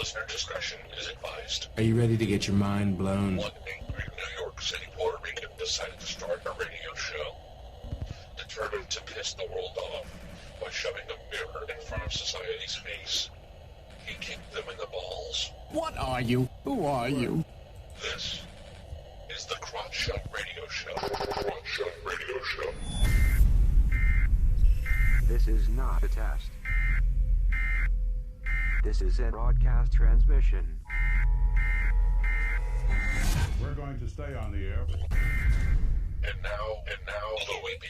Listener discretion is advised. Are you ready to get your mind blown? One angry New York City Puerto Rican decided to start a radio show, determined to piss the world off by shoving a mirror in front of society's face. He kicked them in the balls. What are you? Who are you? This is the Crotch Radio Show. Crotch Radio Show. This is not a test. This is a broadcast transmission. We're going to stay on the air. And now, Louie B.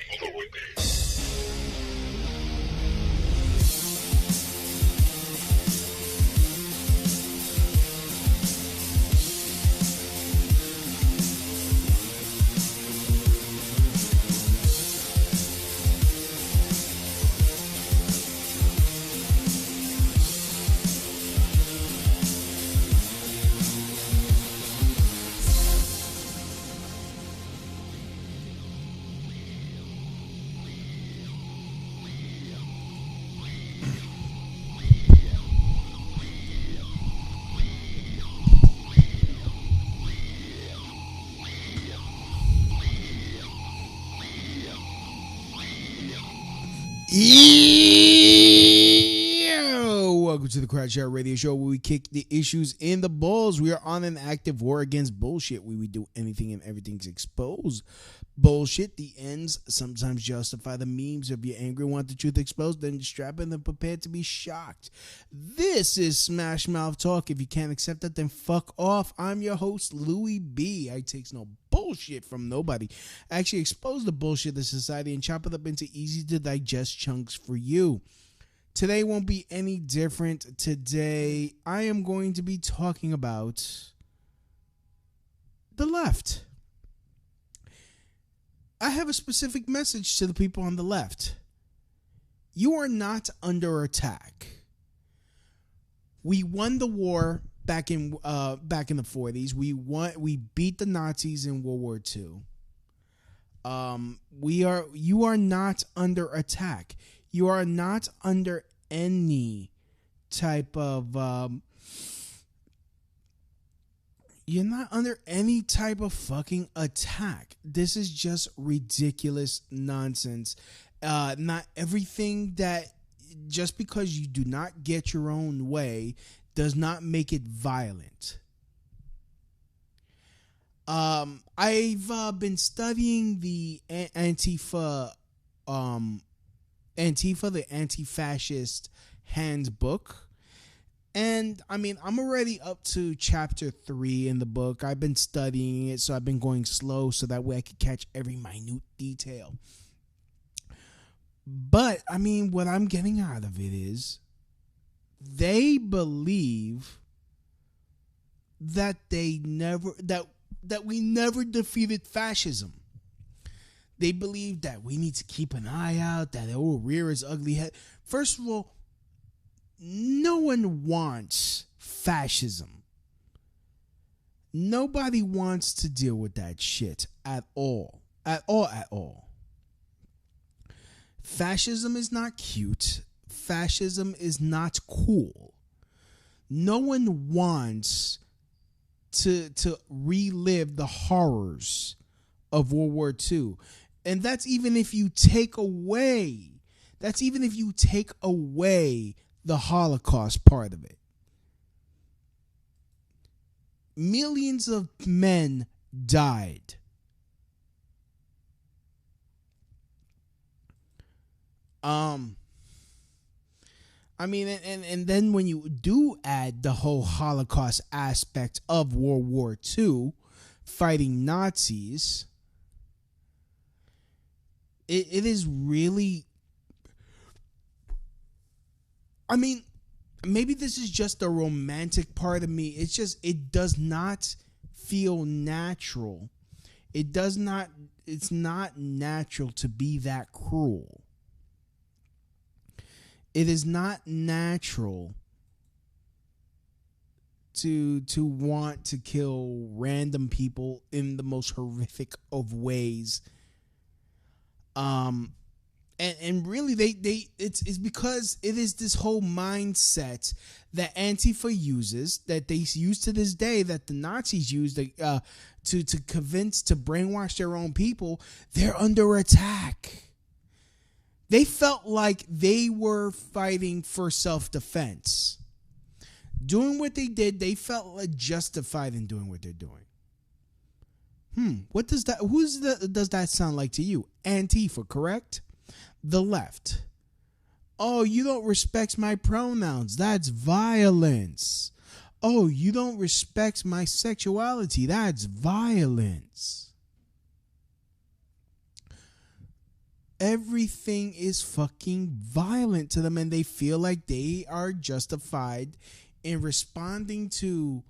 Welcome to the Crotch Radio Show, where we kick the issues in the balls. We are on an active war against bullshit, where we do anything and everything to expose bullshit. The ends sometimes justify the memes. If you're angry, want the truth exposed, then strap in and prepare to be shocked. This is Smash Mouth Talk. If you can't accept it, then fuck off. I'm your host, Louie B. I takes no bullshit from nobody. I actually expose the bullshit of society and chop it up into easy to digest chunks for you. Today won't be any different. Today, I am going to be talking about the left. I have a specific message to the people on the left. You are not under attack. We won the war back in the 40s. We beat the Nazis in World War II. You are not under attack. You are not under any type of you're not under any type of fucking attack. This is just ridiculous nonsense. Not everything that just because you do not get your own way does not make it violent. I've been studying the Antifa, the anti-fascist handbook. And I mean, I'm already up to chapter 3 in the book. I've been studying it, so I've been going slow so that way I could catch every minute detail. But I mean, what I'm getting out of it is they believe that we never defeated fascism. They believe that we need to keep an eye out, that it will rear its ugly head. First of all, no one wants fascism. Nobody wants to deal with that shit at all. At all. Fascism is not cute. Fascism is not cool. No one wants to relive the horrors of World War II. And that's even if you take away the Holocaust part of it. Millions of men died. I mean, and then when you do add the whole Holocaust aspect of World War II, fighting Nazis, it is really, I mean, maybe this is just the romantic part of me. It's just, it does not feel natural. It's not natural to be that cruel. It is not natural to want to kill random people in the most horrific of ways. And And really it's because it is this whole mindset that Antifa uses, that they use to this day, that the Nazis use to convince, to brainwash their own people. They're under attack. They felt like they were fighting for self-defense. Doing what they did, they felt like justified in doing what they're doing. What does that? Does that sound like to you? Antifa, correct? The left. Oh, you don't respect my pronouns. That's violence. Oh, you don't respect my sexuality. That's violence. Everything is fucking violent to them, and they feel like they are justified in responding to,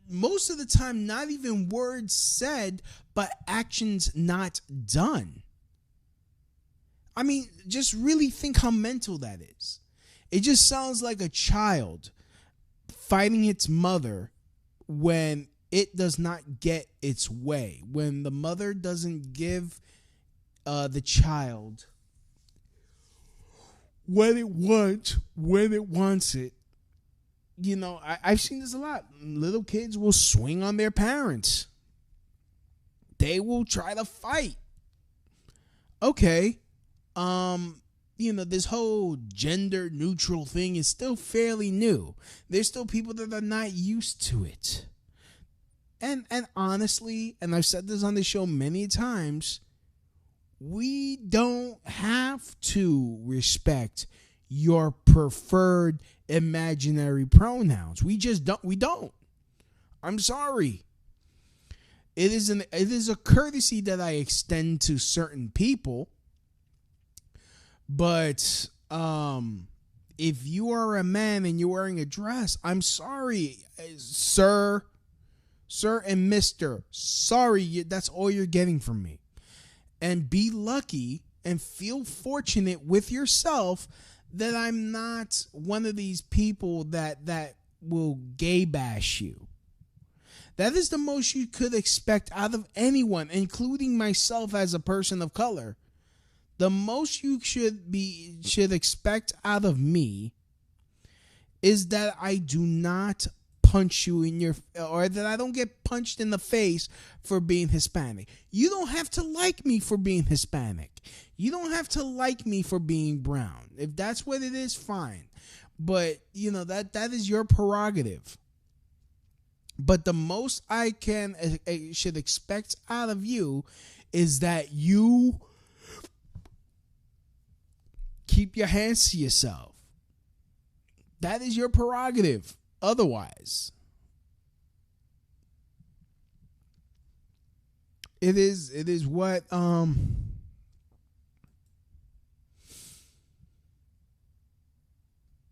most of the time, not even words said, but actions not done. I mean, just really think how mental that is. It just sounds like a child fighting its mother when it does not get its way. When the mother doesn't give the child what it wants when it wants it. You know, I've seen this a lot. Little kids will swing on their parents. They will try to fight. Okay. You know, this whole gender neutral thing is still fairly new. There's still people that are not used to it. And honestly, and I've said this on the show many times, we don't have to respect your preferred imaginary pronouns. We just don't. We don't. I'm sorry. It is a courtesy that I extend to certain people. But if you are a man and you're wearing a dress, I'm sorry, sir and mister. Sorry, that's all you're getting from me. And be lucky and feel fortunate with yourself that I'm not one of these people that will gay bash you. That is the most you could expect out of anyone, including myself as a person of color. The most you should expect out of me is that I do not punch you in your, or that I don't get punched in the face for being Hispanic. You don't have to like me for being Hispanic. You don't have to like me for being brown. If that's what it is, fine. But you know, that is your prerogative. But the most I should expect out of you is that you keep your hands to yourself. That is your prerogative. Otherwise, it is what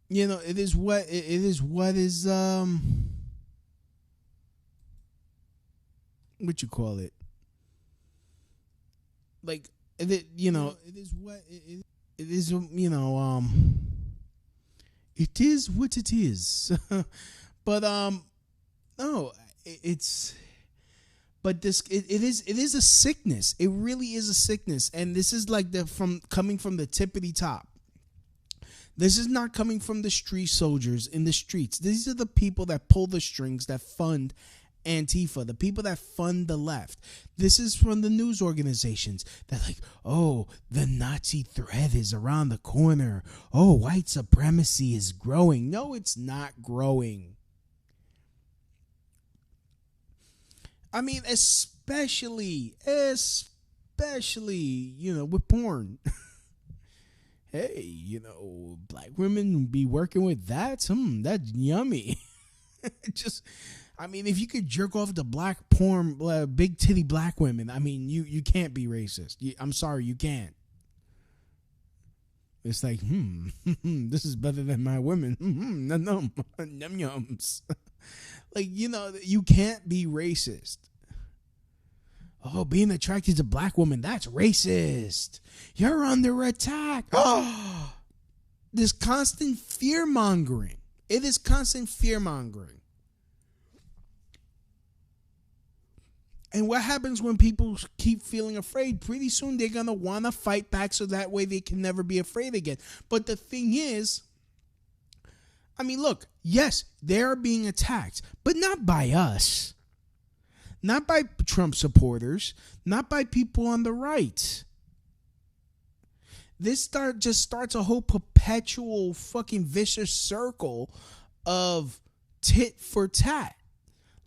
you know, it is what is what you call it, like it, you know, it is what it is, you know, it is what it is. But no, it's, but this it is a sickness. It really is a sickness, and this is like coming from the tippity top. This is not coming from the street soldiers in the streets. These are the people that pull the strings, that fund Antifa, the people that fund the left. This is from the news organizations that, like, oh, the Nazi threat is around the corner. Oh, white supremacy is growing. No, it's not growing. I mean, especially, you know, with porn. Hey, you know, black women be working with that. That's yummy. Just, I mean, if you could jerk off to black porn, big titty black women, I mean, you can't be racist. I'm sorry, you can't. It's like, this is better than my women. Num yums. Like, you know, you can't be racist. Oh, being attracted to black women, that's racist. You're under attack. Oh, this constant fear mongering. It is constant fear mongering. And what happens when people keep feeling afraid? Pretty soon they're going to want to fight back so that way they can never be afraid again. But the thing is, I mean, look, yes, they're being attacked, but not by us. Not by Trump supporters, not by people on the right. This just starts a whole perpetual fucking vicious circle of tit for tat.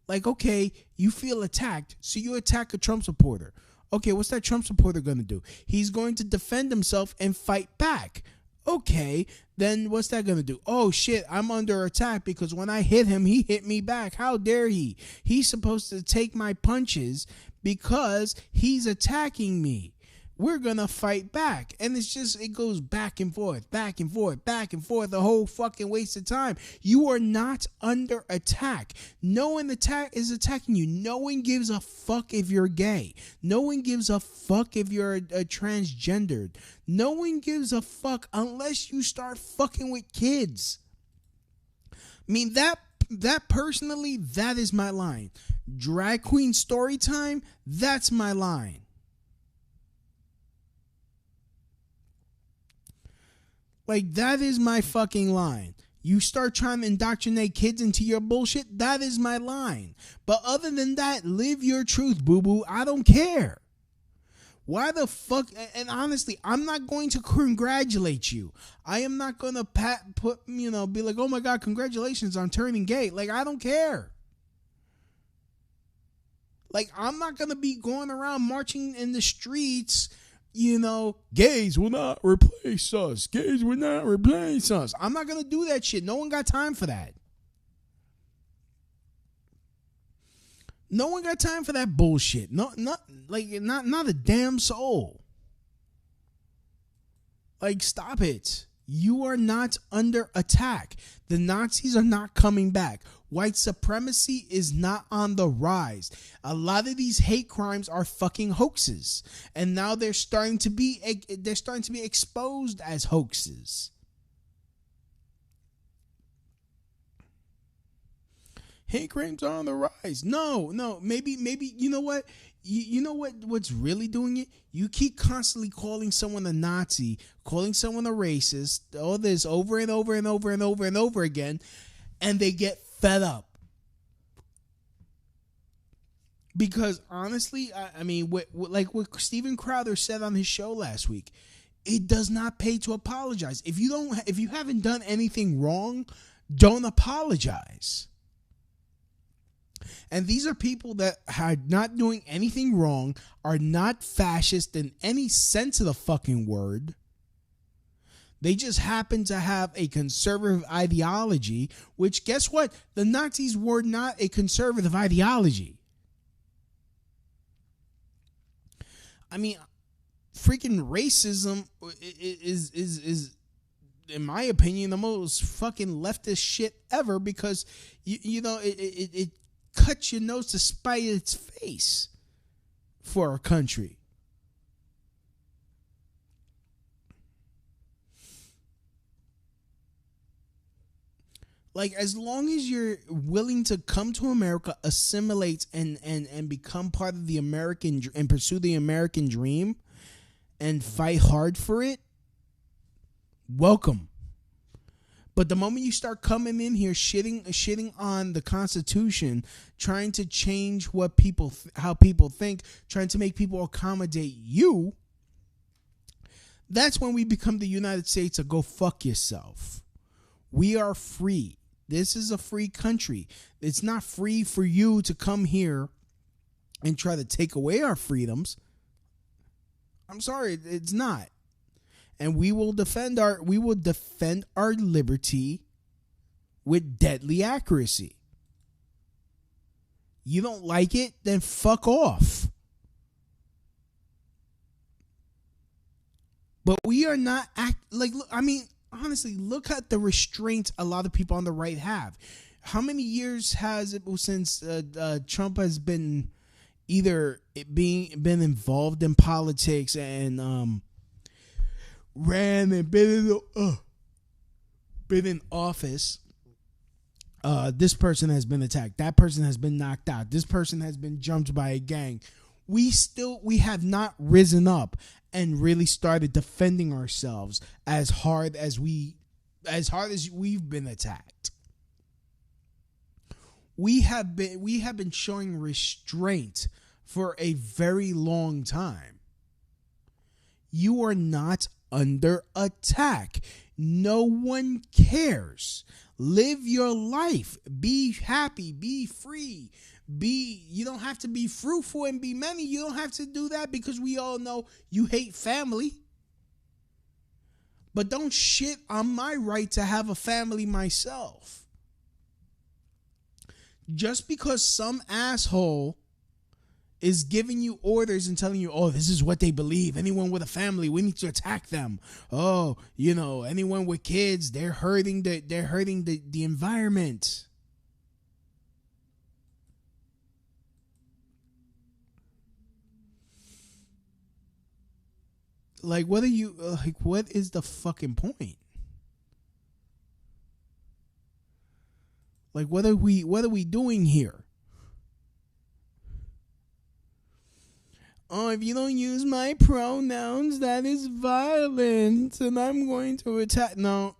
Like, okay, you feel attacked, so you attack a Trump supporter. Okay, what's that Trump supporter going to do? He's going to defend himself and fight back. Okay, then what's that going to do? Oh, shit, I'm under attack because when I hit him, he hit me back. How dare he? He's supposed to take my punches because he's attacking me. We're going to fight back. And it goes back and forth, back and forth, back and forth, a whole fucking waste of time. You are not under attack. No one is attacking you. No one gives a fuck if you're gay. No one gives a fuck if you're a transgendered. No one gives a fuck unless you start fucking with kids. I mean, that personally, that is my line. Drag queen story time, that's my line. Like, that is my fucking line. You start trying to indoctrinate kids into your bullshit, that is my line. But other than that, live your truth, boo-boo. I don't care. Why the fuck? And honestly, I'm not going to congratulate you. I am not going to be like, oh my God, congratulations on turning gay. Like, I don't care. Like, I'm not going to be going around marching in the streets, gays will not replace us. Gays will not replace us. I'm not going to do that shit. No one got time for that. No one got time for that bullshit. Not a damn soul. Like, stop it. You are not under attack. The Nazis are not coming back. White supremacy is not on the rise. A lot of these hate crimes are fucking hoaxes, and now they're starting to be exposed as hoaxes. Hate crimes are on the rise. No, maybe you know what? You know what's really doing it? You keep constantly calling someone a Nazi, calling someone a racist, all this over and over and over and over and over again, and they get fed up. Because honestly, I mean, what Steven Crowder said on his show last week, it does not pay to apologize. If you haven't done anything wrong, don't apologize. And these are people that are not doing anything wrong, are not fascist in any sense of the fucking word. They just happen to have a conservative ideology, which, guess what? The Nazis were not a conservative ideology. I mean, freaking racism is in my opinion, the most fucking leftist shit ever, because it cuts your nose to spite its face for our country. Like, as long as you're willing to come to America, assimilate, and become part of the American and pursue the American dream and fight hard for it, welcome. But the moment you start coming in here shitting on the Constitution, trying to change what how people think, trying to make people accommodate you, that's when we become the United States of go fuck yourself. We are free. This is a free country. It's not free for you to come here and try to take away our freedoms. I'm sorry, it's not. And we will defend our liberty with deadly accuracy. You don't like it, then fuck off. But we are not honestly, look at the restraints a lot of people on the right have. How many years has it since Trump has been been involved in politics and ran and been in office? this person has been attacked, that person has been knocked out, this person has been jumped by a gang. We have not risen up and really started defending ourselves as hard as we've been attacked. We have been showing restraint for a very long time. You are not under attack. No one cares. Live your life. Be happy. Be free. You don't have to be fruitful and be many. You don't have to do that because we all know you hate family. But don't shit on my right to have a family myself. Just because some asshole is giving you orders and telling you, oh, this is what they believe. Anyone with a family, we need to attack them. Oh, anyone with kids, they're hurting the environment. Like, what is the fucking point? Like, what are we doing here? Oh, if you don't use my pronouns, that is violent, and I'm going to attack. No.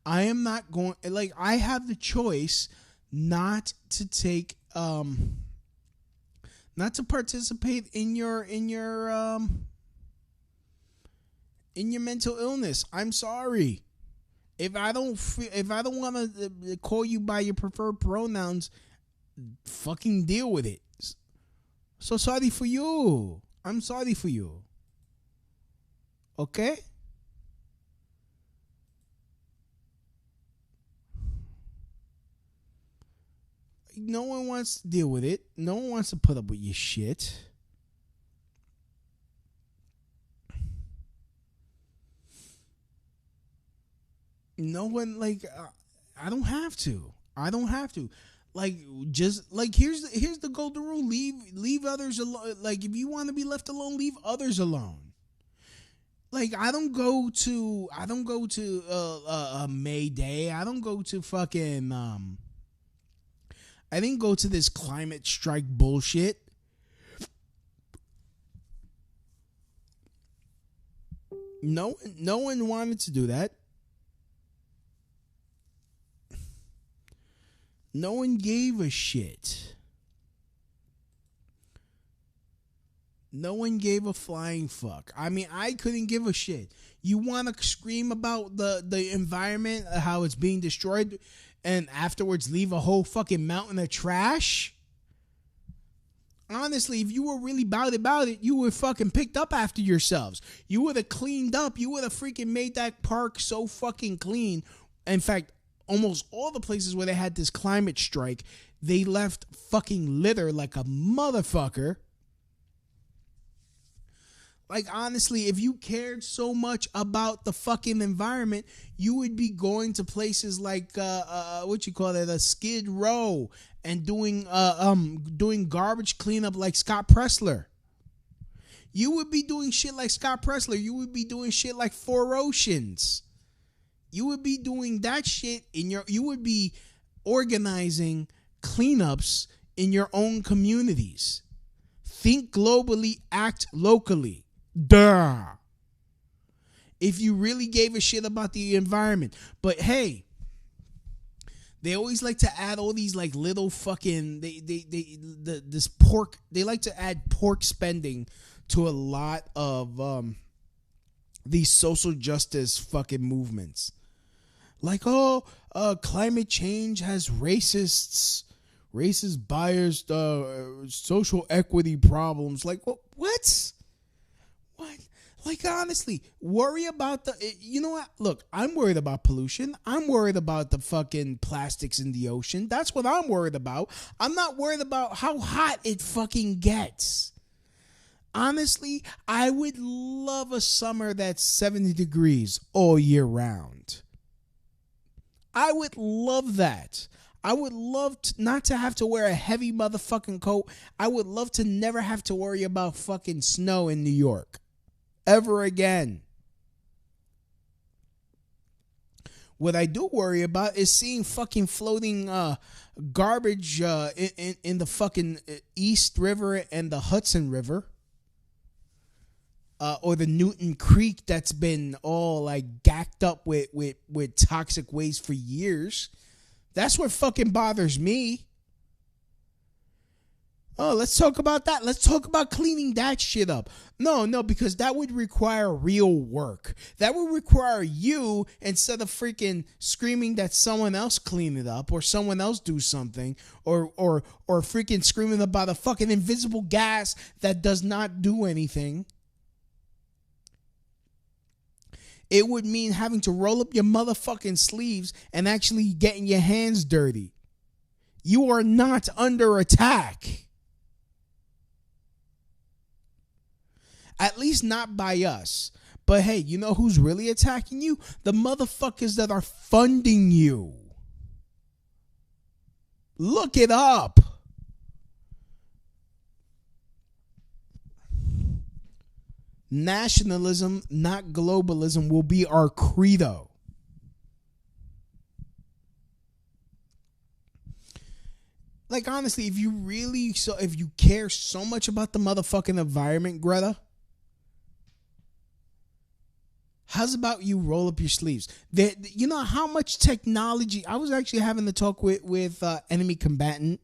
I am not going. Like, I have the choice not to take, not to participate in your mental illness. I'm sorry. If I don't want to call you by your preferred pronouns, fucking deal with it. So sorry for you. I'm sorry for you. Okay? No one wants to deal with it. No one wants to put up with your shit. No one, like, I don't have to. Like, just like here's the golden rule: leave others alone. Like, if you want to be left alone, leave others alone. Like, I don't go to May Day. I don't go to fucking I didn't go to this climate strike bullshit. No one wanted to do that. No one gave a shit. No one gave a flying fuck. I mean, I couldn't give a shit. You want to scream about the environment, how it's being destroyed, and afterwards leave a whole fucking mountain of trash? Honestly, if you were really about it, you would fucking picked up after yourselves. You would have cleaned up. You would have freaking made that park so fucking clean. In fact, almost all the places where they had this climate strike, they left fucking litter like a motherfucker. Like, honestly, if you cared so much about the fucking environment, you would be going to places like a Skid Row and doing garbage cleanup like Scott Pressler. You would be doing shit like Scott Pressler. You would be doing shit like Four Oceans. You would be doing that shit you would be organizing cleanups in your own communities. Think globally, act locally. Duh. If you really gave a shit about the environment. But hey, they always like to add all these like little fucking this pork. They like to add pork spending to a lot of these social justice fucking movements. Like, climate change has racist biased, social equity problems. Like, what? What? Like, honestly, worry about you know what? Look, I'm worried about pollution. I'm worried about the fucking plastics in the ocean. That's what I'm worried about. I'm not worried about how hot it fucking gets. Honestly, I would love a summer that's 70 degrees all year round. I would love that. I would love not to have to wear a heavy motherfucking coat. I would love to never have to worry about fucking snow in New York. Ever again. What I do worry about is seeing fucking floating garbage in the fucking East River and the Hudson River. Or the Newton Creek that's been all like gacked up with toxic waste for years. That's what fucking bothers me. Oh, let's talk about that. Let's talk about cleaning that shit up. No, because that would require real work. That would require you, instead of freaking screaming that someone else clean it up or someone else do something, or freaking screaming about a fucking invisible gas that does not do anything. It would mean having to roll up your motherfucking sleeves and actually getting your hands dirty. You are not under attack. At least not by us. But hey, you know who's really attacking you? The motherfuckers that are funding you. Look it up. Nationalism, not globalism, will be our credo. Like, honestly, if you care so much about the motherfucking environment, Greta, how's about you roll up your sleeves? You know how much technology. I was actually having the talk with enemy combatant,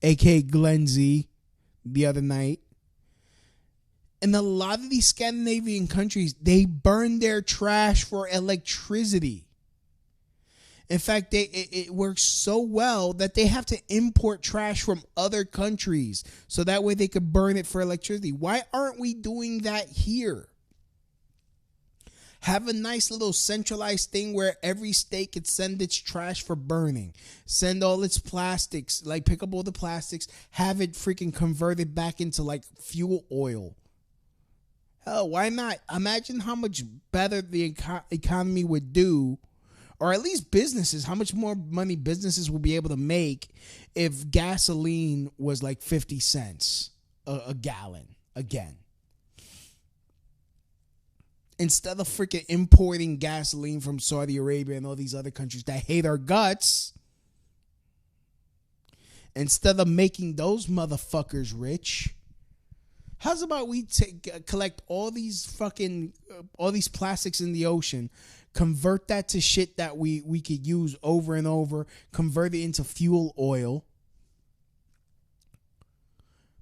aka Glenn Z, the other night. And a lot of these Scandinavian countries, they burn their trash for electricity. In fact, it works so well that they have to import trash from other countries so that way they could burn it for electricity. Why aren't we doing that here? Have a nice little centralized thing where every state could send its trash for burning. Send all its plastics, like pick up all the plastics, have it freaking converted back into like fuel oil. Hell, why not? Imagine how much better the economy would do, or at least businesses, how much more money businesses will be able to make if gasoline was like 50 cents a gallon again. Instead of freaking importing gasoline from Saudi Arabia and all these other countries that hate our guts, instead of making those motherfuckers rich, how's about we collect all these plastics in the ocean, convert that to shit that we could use over and over, convert it into fuel oil,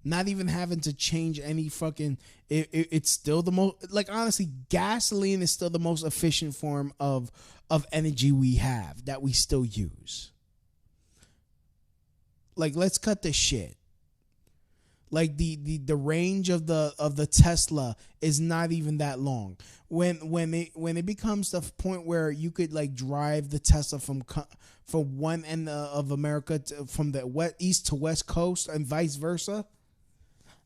not even having to change any fucking. It's still the most, like, honestly, gasoline is still the most efficient form of energy we have that we still use. Like, let's cut the shit. Like the range of the Tesla is not even that long. When it becomes the point where you could like drive the Tesla from one end of America from the east to west coast and vice versa,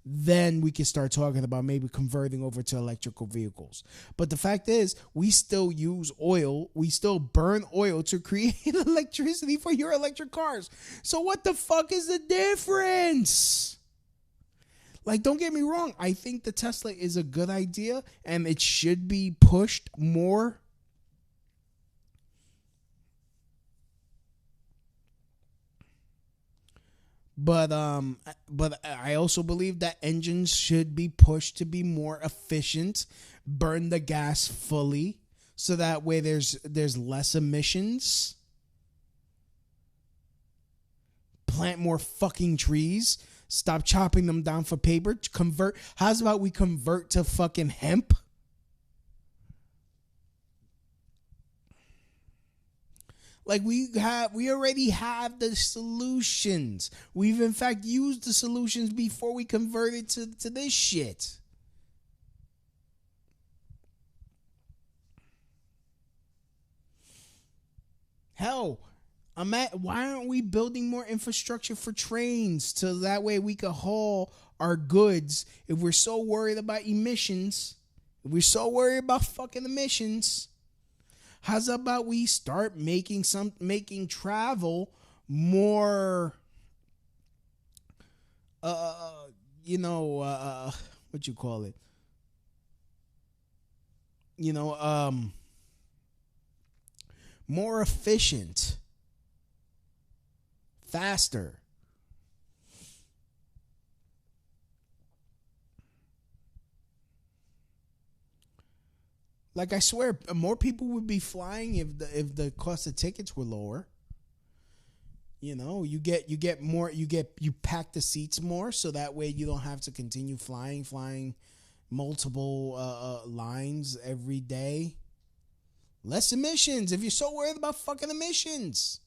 then we can start talking about maybe converting over to electrical vehicles. But the fact is, we still use oil. We still burn oil to create electricity for your electric cars. So what the fuck is the difference? Like, don't get me wrong. I think the Tesla is a good idea and it should be pushed more. But I also believe that engines should be pushed to be more efficient, burn the gas fully, so that way there's less emissions. Plant more fucking trees. Stop chopping them down for paper. How's about we convert to fucking hemp? Like, we already have the solutions. We've in fact used the solutions before we converted to this shit. Hell, why aren't we building more infrastructure for trains so that way we could haul our goods? If we're so worried about emissions, if we're so worried about fucking emissions, how's about we start making travel more, what you call it? more efficient, faster. Like, I swear, more people would be flying if the cost of tickets were lower. You know, you pack the seats more, so that way you don't have to continue flying multiple lines every day. Less emissions. If you're so worried about fucking emissions.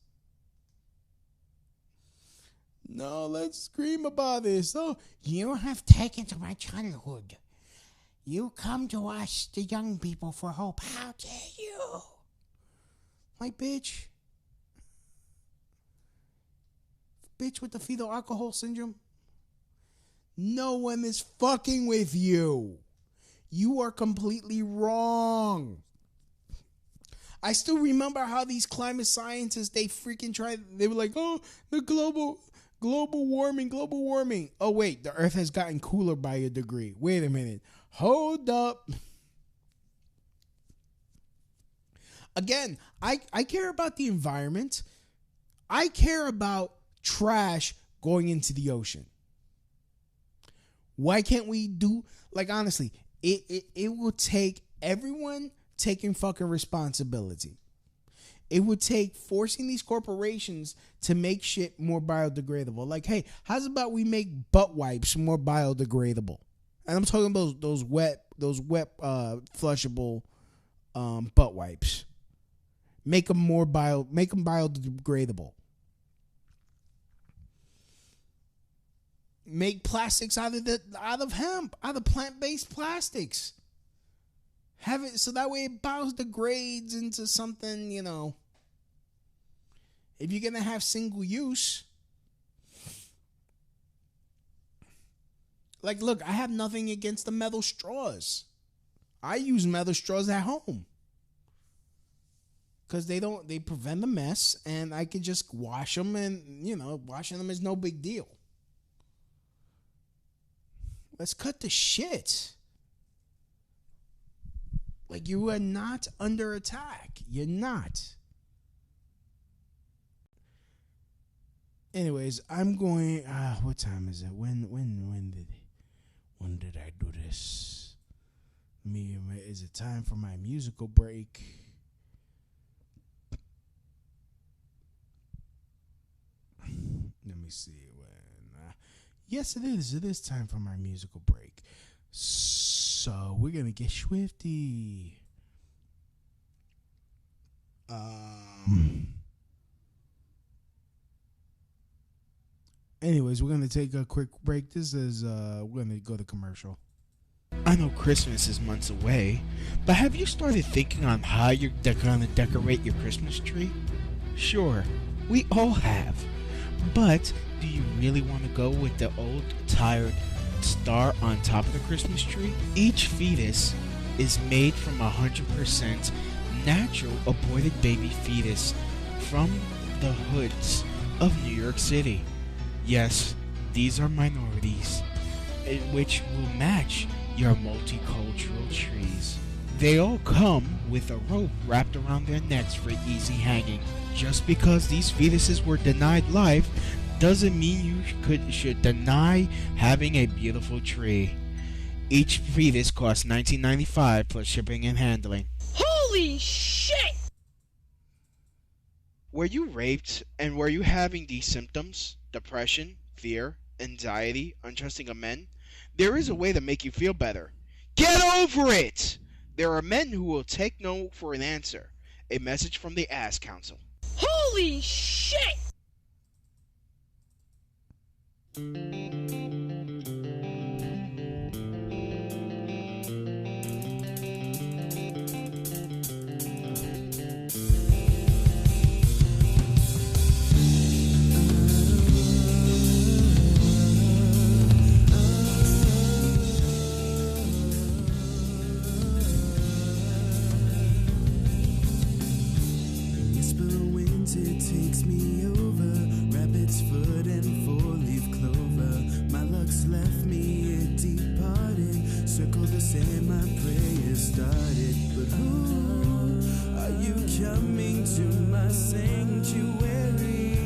No, let's scream about this. Oh, you have taken to my childhood. You come to us, the young people, for hope. How dare you? Like, bitch. Bitch with the fetal alcohol syndrome. No one is fucking with you. You are completely wrong. I still remember how these climate scientists, they were like, oh, the global warming. Oh, wait, the earth has gotten cooler by a degree. Wait a minute. Hold up. Again, I care about the environment. I care about trash going into the ocean. Why can't we do, like, honestly, it will take everyone taking fucking responsibility. It would take forcing these corporations to make shit more biodegradable. Like, hey, how's about we make butt wipes more biodegradable? And I'm talking about those wet flushable butt wipes. Make them biodegradable. Make plastics out of hemp, out of plant-based plastics. Have it so that way it biodegrades into something, you know. If you're gonna have single use, like, look, I have nothing against the metal straws. I use metal straws at home because they prevent the mess, and I can just wash them, and, you know, washing them is no big deal. Let's cut the shit. Like, you are not under attack. You're not. Anyways, I'm going. What time is it? When did I do this? Is it time for my musical break? Let me see. Yes, it is. It is time for my musical break. So we're gonna get swifty. Anyways, we're gonna take a quick break. This is we're gonna go to commercial. I know Christmas is months away, but have you started thinking on how you're gonna decorate your Christmas tree? Sure, we all have. But do you really want to go with the old, tired star on top of the Christmas tree? Each fetus is made from 100% natural aborted baby fetus from the hoods of New York City. Yes, these are minorities, which will match your multicultural trees. They all come with a rope wrapped around their necks for easy hanging. Just because these fetuses were denied life doesn't mean you should deny having a beautiful tree. Each fetus costs $19.95 plus shipping and handling. Holy shit! Were you raped, and were you having these symptoms? Depression, fear, anxiety, untrusting of men? There is a way to make you feel better. Get over it! There are men who will take no for an answer. A message from the Ass Council. Holy shit! Takes me over, rabbit's foot and four-leaf clover. My luck's left me, it departed. Circle the sand, my prayers started. But who are you coming to my sanctuary.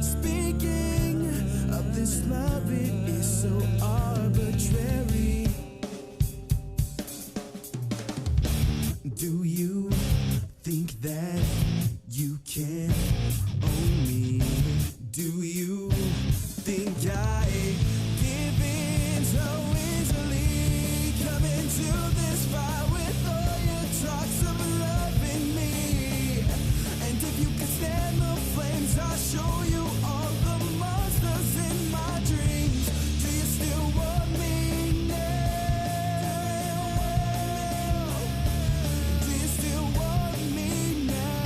Speaking of this love, it is so arbitrary. Do you think that you can own me? Do you think I give in so easily? Come into this fight with all your talks of loving me. And if you can stand the flames, I'll show you all the monsters in my dreams. Do you still want me now? Do you still want me now?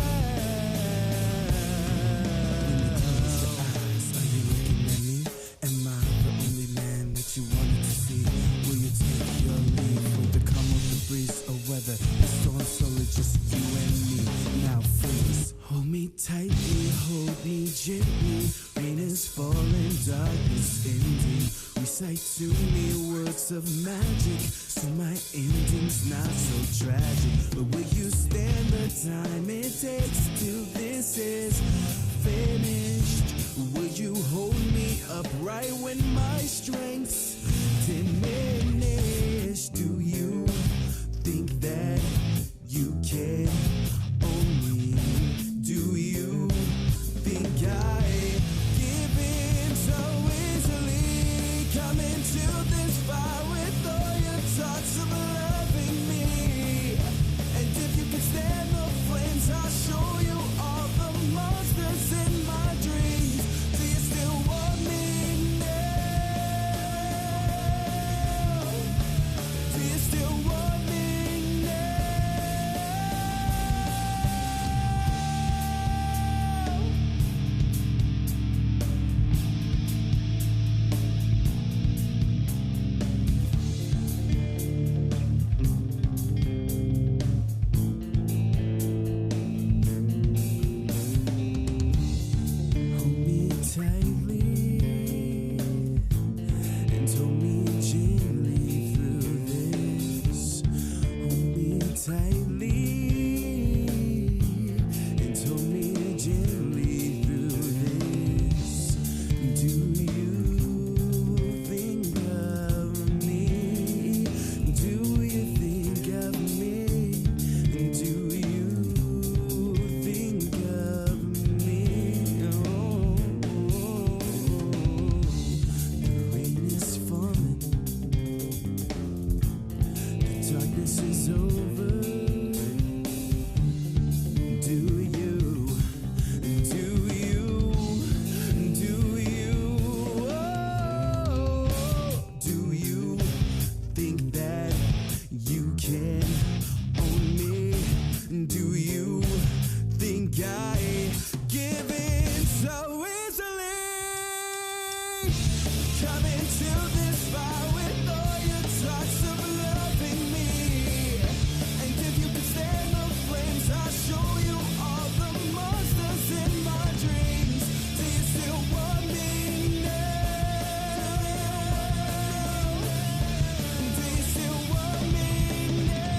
When you close your eyes, are you looking at me? Am I the only man that you wanted to see? Will you take your leave with the calm of the breeze, or whether the storm slowly just you and me? Now freeze, hold me tightly, hold me gently. Rain is falling, darkness ending. Recite to me words of magic, so my ending's not so tragic. But will you stand the time it takes till this is finished? Will you hold me upright when my strength's diminished? Do you think that you can own me? Do you think I give in so easily? Come into this fight with all your talks of loving me. And if you can stand the flames, I'll show you all the monsters in my dreams. Do you still want me now? Do you still want me now? Hold me tightly and hold me gently through this. Hold me tightly and hold me gently through this. Do you think of me? Do you think of me? Do you think of me? The rain is falling, the darkness is over. Do you, do you think that you can own me? Do you think I give in so easily? Come into this fight with all your talks of loving me. And if you can stand the flames, I'll show you all the monsters in my dreams. Do you still want me now? Do you still want me now?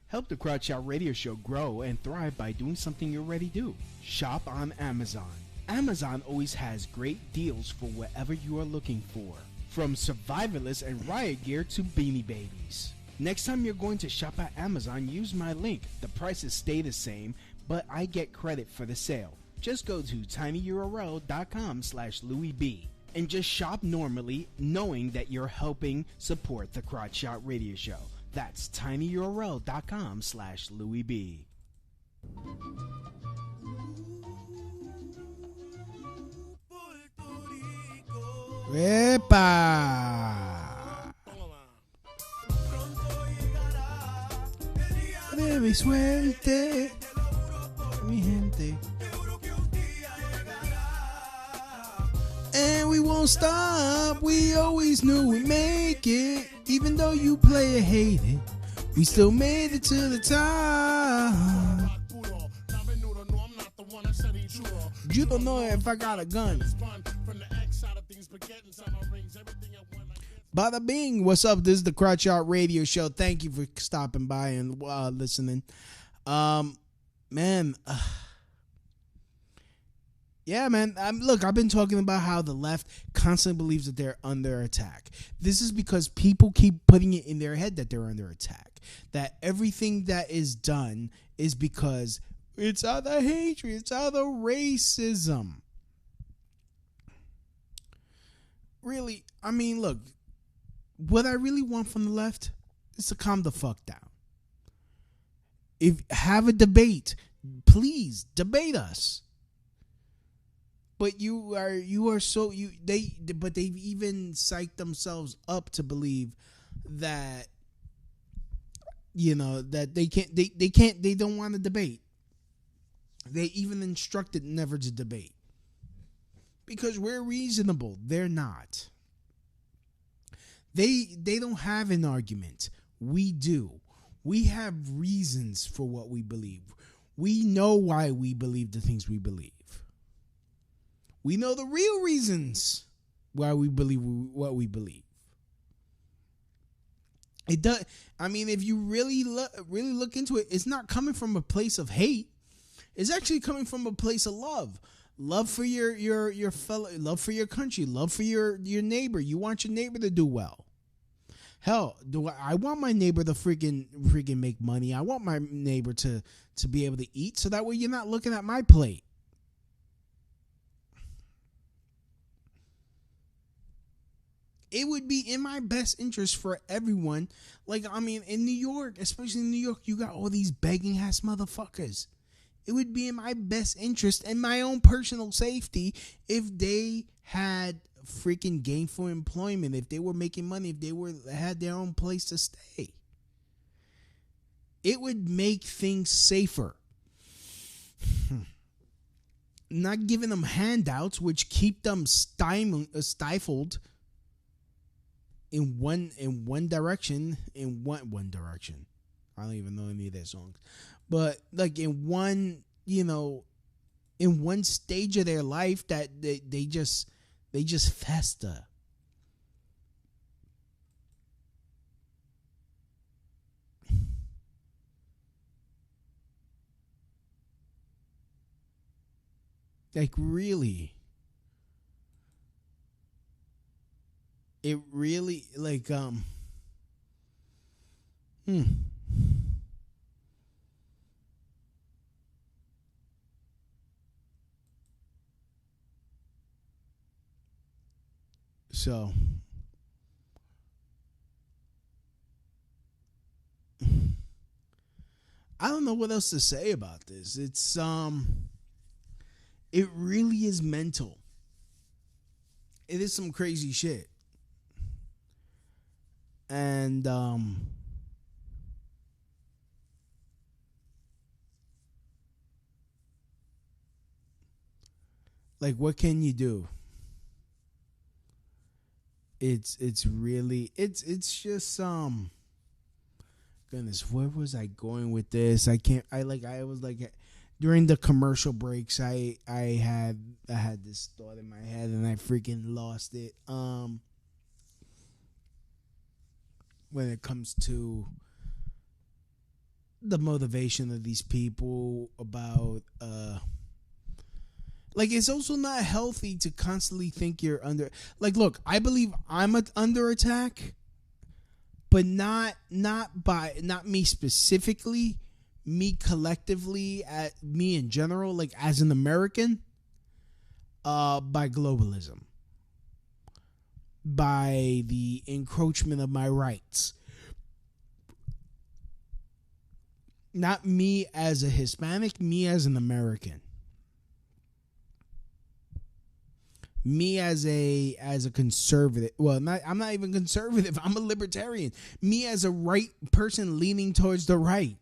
Help the Crotch Radio Show grow and thrive by doing something you already do. Shop on Amazon. Amazon always has great deals for whatever you are looking for. From survivalists and riot gear to beanie babies. Next time you're going to shop at Amazon, use my link. The prices stay the same, but I get credit for the sale. Just go to tinyurl.com/LouisB and just shop normally, knowing that you're helping support the Crotch Shot Radio Show. That's tinyurl.com/LouisB. ¡Epa! De mi suerte, mi gente. And we won't stop, we always knew we'd make it. Even though you play or hate it, we still made it to the top. You don't know if I got a gun. Bada bing, what's up? This is the Crotch Out Radio Show. Thank you for stopping by and listening. Man, yeah, man. Look, I've been talking about how the left constantly believes that they're under attack. This is because people keep putting it in their head that they're under attack. That everything that is done is because it's out of hatred, it's out of racism. Really, I mean, look, what I really want from the left is to calm the fuck down. If have a debate, please debate us. But but they've even psyched themselves up to believe that, you know, that they don't want to debate. They even instructed never to debate. Because we're reasonable. They're not. They don't have an argument. We do. We have reasons for what we believe. We know why we believe the things we believe. We know the real reasons why we believe what we believe. It does. I mean, if you really look into it, it's not coming from a place of hate. It's actually coming from a place of love. Love for your fellow, love for your country, love for your neighbor. You want your neighbor to do well. Hell, I want my neighbor to freaking make money. I want my neighbor to be able to eat, so that way you're not looking at my plate. It would be in my best interest for everyone. Like, I mean, in New York, especially in New York, you got all these begging ass motherfuckers. It would be in my best interest and my own personal safety if they had freaking gainful employment, if they were making money, if they had their own place to stay. It would make things safer. Not giving them handouts, which keep them stifled in one direction. I don't even know any of their songs. But like in one stage of their life that they just fester. Like really. It really like So, I don't know what else to say about this. It's it really is mental. It is some crazy shit. And like, what can you do? It's really just goodness, where was I going with this? I was like during the commercial breaks I had this thought in my head and I freaking lost it. When it comes to the motivation of these people about like, it's also not healthy to constantly think you're under. Like, look, I believe I'm under attack, but not me specifically, me collectively, at me in general, like as an American, by globalism, by the encroachment of my rights. Not me as a Hispanic, me as an American. Me as a conservative. Well, I'm not even conservative. I'm a libertarian. Me as a right person leaning towards the right.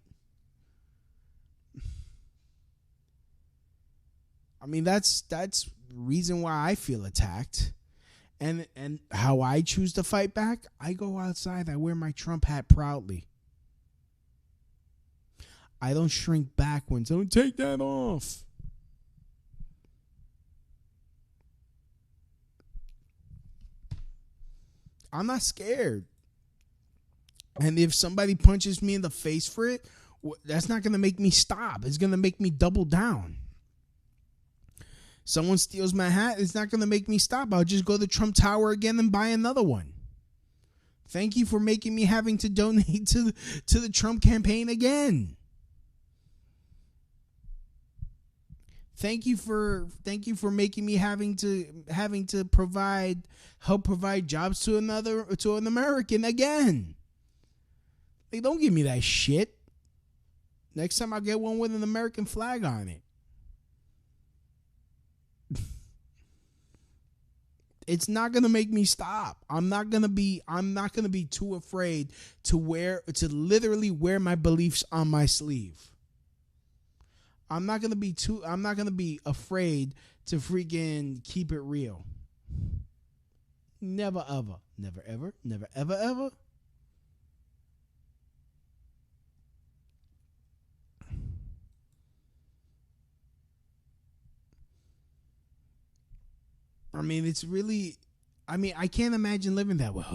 I mean, that's the reason why I feel attacked. And how I choose to fight back, I go outside, I wear my Trump hat proudly. I don't shrink back when someone take that off. I'm not scared. And if somebody punches me in the face for it, that's not going to make me stop. It's going to make me double down. Someone steals my hat, it's not going to make me stop. I'll just go to Trump Tower again and buy another one. Thank you for making me having to donate to the Trump campaign again. Thank you for making me having to help provide jobs to an American again. Like, don't give me that shit. Next time I'll get one with an American flag on it. It's not gonna make me stop. I'm not gonna be too afraid to literally wear my beliefs on my sleeve. I'm not gonna be afraid to freaking keep it real. Never ever. Never ever. Never ever ever. I mean, it's really, I can't imagine living that way.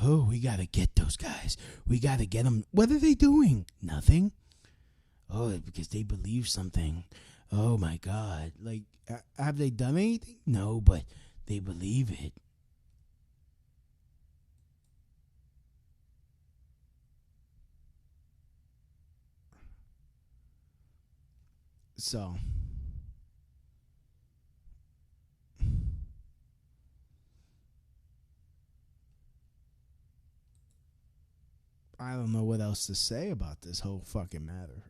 Oh, we got to get those guys. We got to get them. What are they doing? Nothing. Oh, because they believe something. Oh, my God. Like, have they done anything? No, but they believe it. So, I don't know what else to say about this whole fucking matter.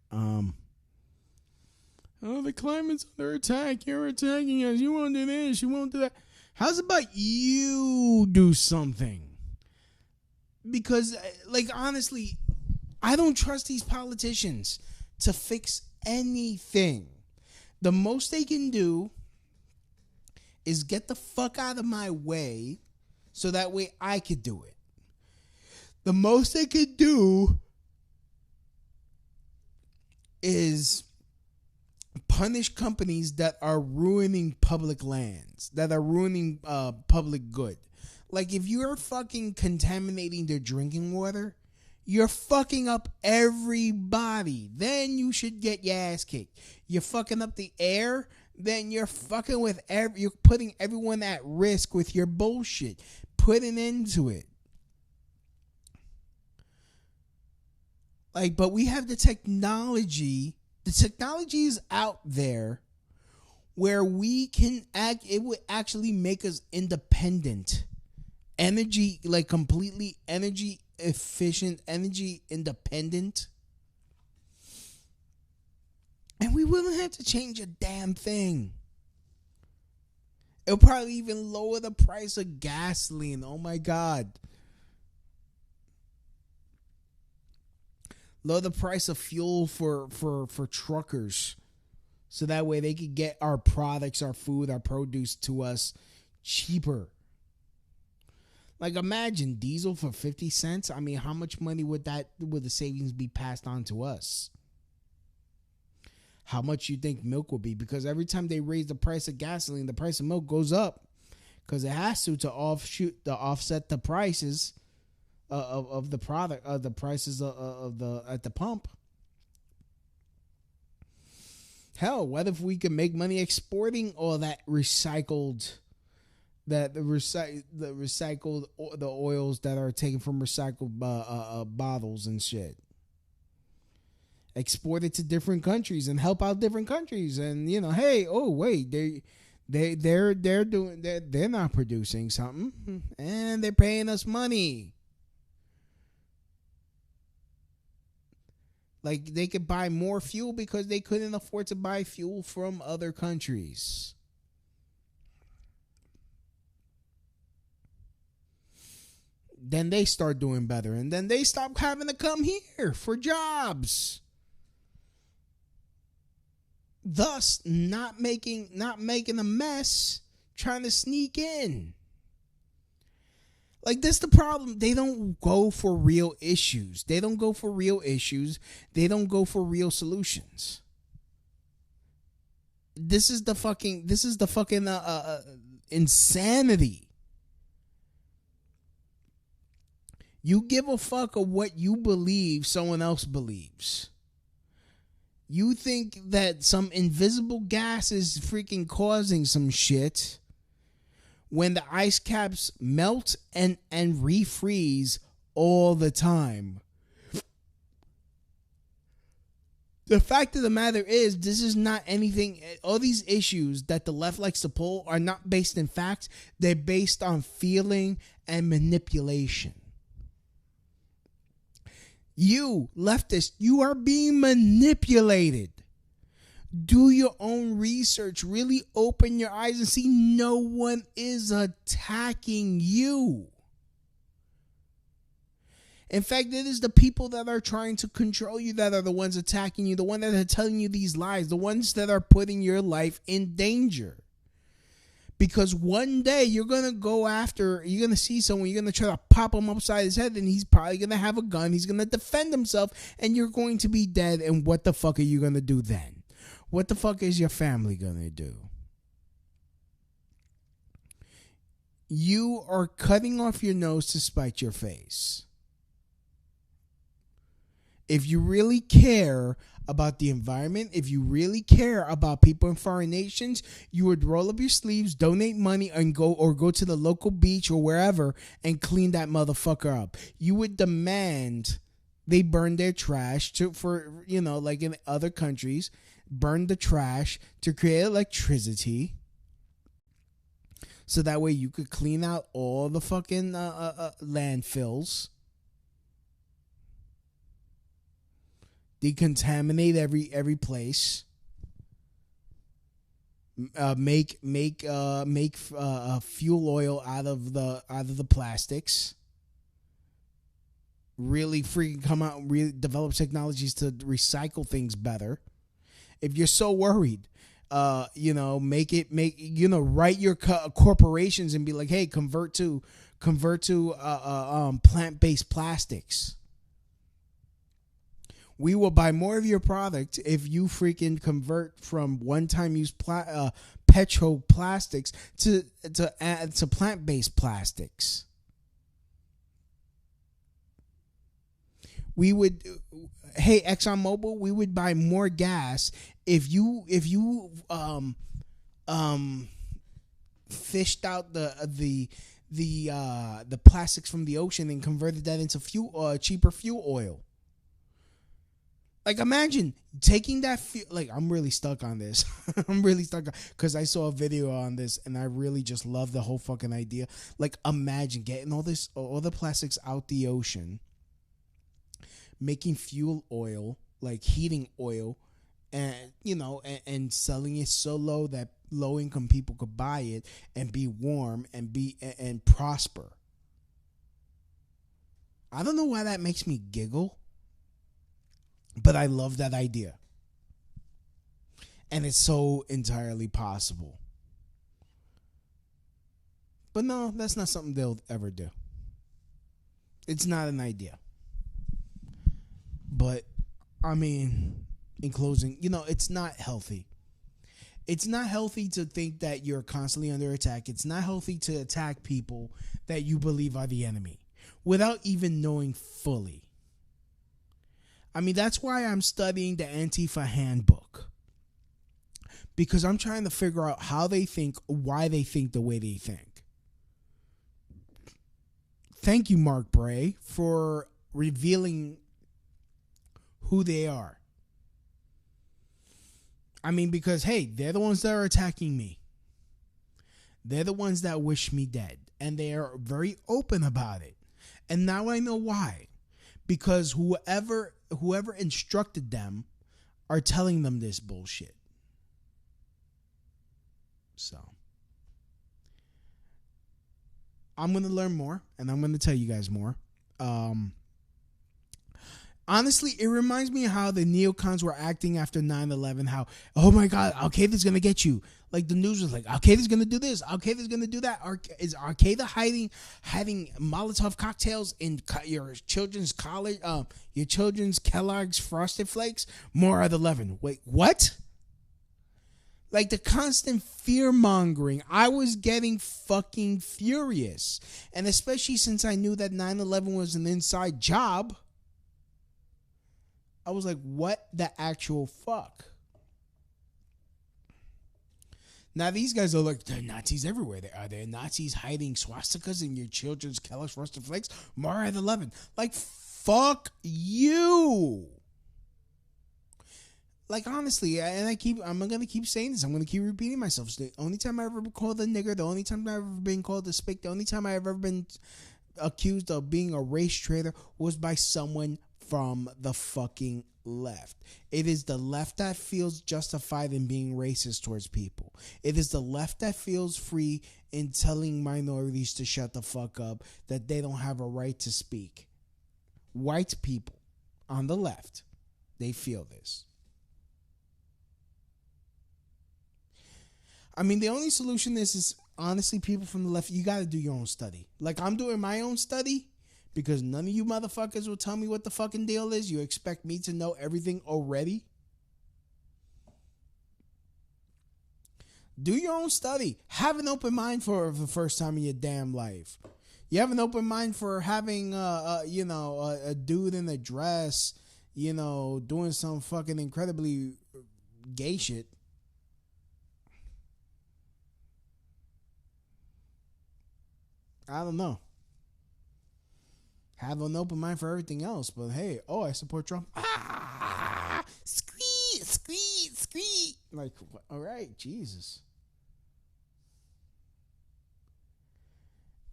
Oh, the climate's under attack. You're attacking us. You won't do this. You won't do that. How's about you do something? Because, like, honestly, I don't trust these politicians to fix anything. The most they can do is get the fuck out of my way so that way I could do it. The most they could do is punish companies that are ruining public lands, that are ruining public good. Like, if you're fucking contaminating their drinking water, you're fucking up everybody. Then you should get your ass kicked. You're fucking up the air, then you're fucking with you're putting everyone at risk with your bullshit. Put an end to it. Like, but we have the technology. The technology is out there where we can act. It would actually make us independent. Energy, like completely energy efficient, energy independent. And we wouldn't have to change a damn thing. It'll probably even lower the price of gasoline. Oh my God. Lower the price of fuel for truckers. So that way they could get our products, our food, our produce to us cheaper. Like, imagine diesel for 50 cents. I mean, how much money would the savings be passed on to us? How much you think milk will be? Because every time they raise the price of gasoline, the price of milk goes up. Because it has to offset the prices of the product, the prices of the at the pump. Hell, what if we could make money exporting all that recycled, the oils that are taken from recycled bottles and shit, export it to different countries and help out different countries. And hey, oh wait, they're not producing something, and they're paying us money. Like, they could buy more fuel because they couldn't afford to buy fuel from other countries. Then they start doing better, and then they stop having to come here for jobs. Thus, not making a mess, trying to sneak in. Like, that's the problem. They don't go for real issues. They don't go for real solutions. This is the fucking insanity. You give a fuck of what you believe someone else believes. You think that some invisible gas is freaking causing some shit when the ice caps melt and refreeze all the time. The fact of the matter is, this is not anything. All these issues that the left likes to pull are not based in facts. They're based on feeling and manipulation. You, leftist, you are being manipulated. Do your own research. Really open your eyes and see no one is attacking you. In fact, it is the people that are trying to control you that are the ones attacking you, the ones that are telling you these lies, the ones that are putting your life in danger. Because one day you're going to see someone, you're going to try to pop him upside his head, and he's probably going to have a gun, he's going to defend himself, and you're going to be dead, and what the fuck are you going to do then? What the fuck is your family going to do? You are cutting off your nose to spite your face. If you really care about the environment, if you really care about people in foreign nations, you would roll up your sleeves, donate money, and go to the local beach or wherever and clean that motherfucker up. You would demand they burn their trash like in other countries, burn the trash to create electricity. So that way you could clean out all the fucking landfills. Decontaminate every place. Make fuel oil out of the plastics. Really freaking come out and really develop technologies to recycle things better. If you're so worried, write your corporations and be like, hey, convert to plant-based plastics. We will buy more of your product if you freaking convert from one-time use petro plastics to plant-based plastics. We would, hey, ExxonMobil, we would buy more gas if you fished out the plastics from the ocean and converted that into cheaper fuel oil. Like, imagine taking that I'm really stuck on this. I'm really stuck because I saw a video on this and I really just love the whole fucking idea. Like, imagine getting all the plastics out the ocean, making fuel oil, like heating oil, and and selling it so low that low income people could buy it and be warm and prosper. I don't know why that makes me giggle. But I love that idea. And it's so entirely possible. But no, that's not something they'll ever do. It's not an idea. But, I mean, in closing, it's not healthy. It's not healthy to think that you're constantly under attack. It's not healthy to attack people that you believe are the enemy without even knowing fully. I mean, that's why I'm studying the Antifa handbook. Because I'm trying to figure out how they think, why they think the way they think. Thank you, Mark Bray, for revealing who they are. I mean, because, hey, they're the ones that are attacking me. They're the ones that wish me dead. And they are very open about it. And now I know why. Because whoever instructed them are telling them this bullshit. So I'm going to learn more, and I'm going to tell you guys more. Honestly, it reminds me of how the neocons were acting after 9/11. How, oh my God, Al-Qaeda's going to get you. Like the news was like, Al-Qaeda's going to do this. Al-Qaeda's going to do that. Is Al-Qaeda hiding Molotov cocktails in your children's college, your children's Kellogg's Frosted Flakes? More of the 11. Wait, what? Like the constant fear mongering. I was getting fucking furious. And especially since I knew that 9/11 was an inside job. I was like, what the actual fuck? Now these guys are like, there are Nazis everywhere. Are there Nazis hiding swastikas in your children's Kellogg's Frosted Flakes? Mara at 11. Like, fuck you. Like, honestly, and I'm going to keep saying this. I'm going to keep repeating myself. It's the only time I ever been called a nigger, the only time I've ever been called a spick, the only time I've ever been accused of being a race traitor was by someone from the fucking left. It is the left that feels justified in being racist towards people. It is the left that feels free in telling minorities to shut the fuck up, that they don't have a right to speak. White people on the left, they feel this. I mean, the only solution is honestly, people from the left, you got to do your own study. Like, I'm doing my own study because none of you motherfuckers will tell me what the fucking deal is. You expect me to know everything already? Do your own study. Have an open mind for the first time in your damn life. You have an open mind for having, a dude in a dress, doing some fucking incredibly gay shit. I don't know. Have an open mind for everything else, but hey, I support Trump. Squeak. Like, all right, Jesus.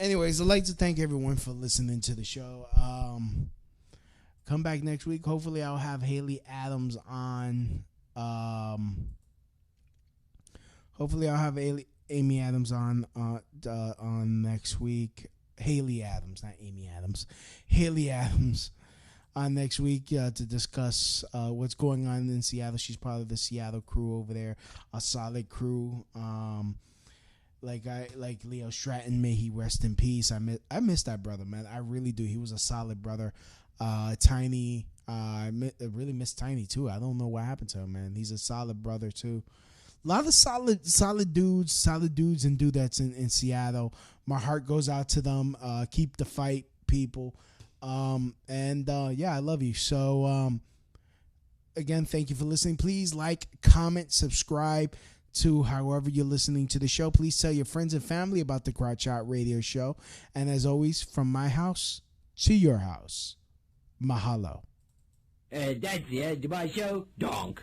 Anyways, I'd like to thank everyone for listening to the show. Come back next week. Hopefully, I'll have Haley Adams on. Hopefully, I'll have Amy Adams on next week. Haley Adams, not Amy Adams. Haley Adams on next week to discuss what's going on in Seattle. She's part of the Seattle crew over there, a solid crew. Like Leo Stratton, may he rest in peace. I miss that brother, man. I really do. He was a solid brother. Tiny, I really miss Tiny too. I don't know what happened to him, man. He's a solid brother too. A lot of solid dudes and dudettes in Seattle. My heart goes out to them. Keep the fight, people. I love you. So, again, thank you for listening. Please like, comment, subscribe to however you're listening to the show. Please tell your friends and family about the Crotch Radio Show. And as always, from my house to your house, mahalo. That's the end of my show. Donk.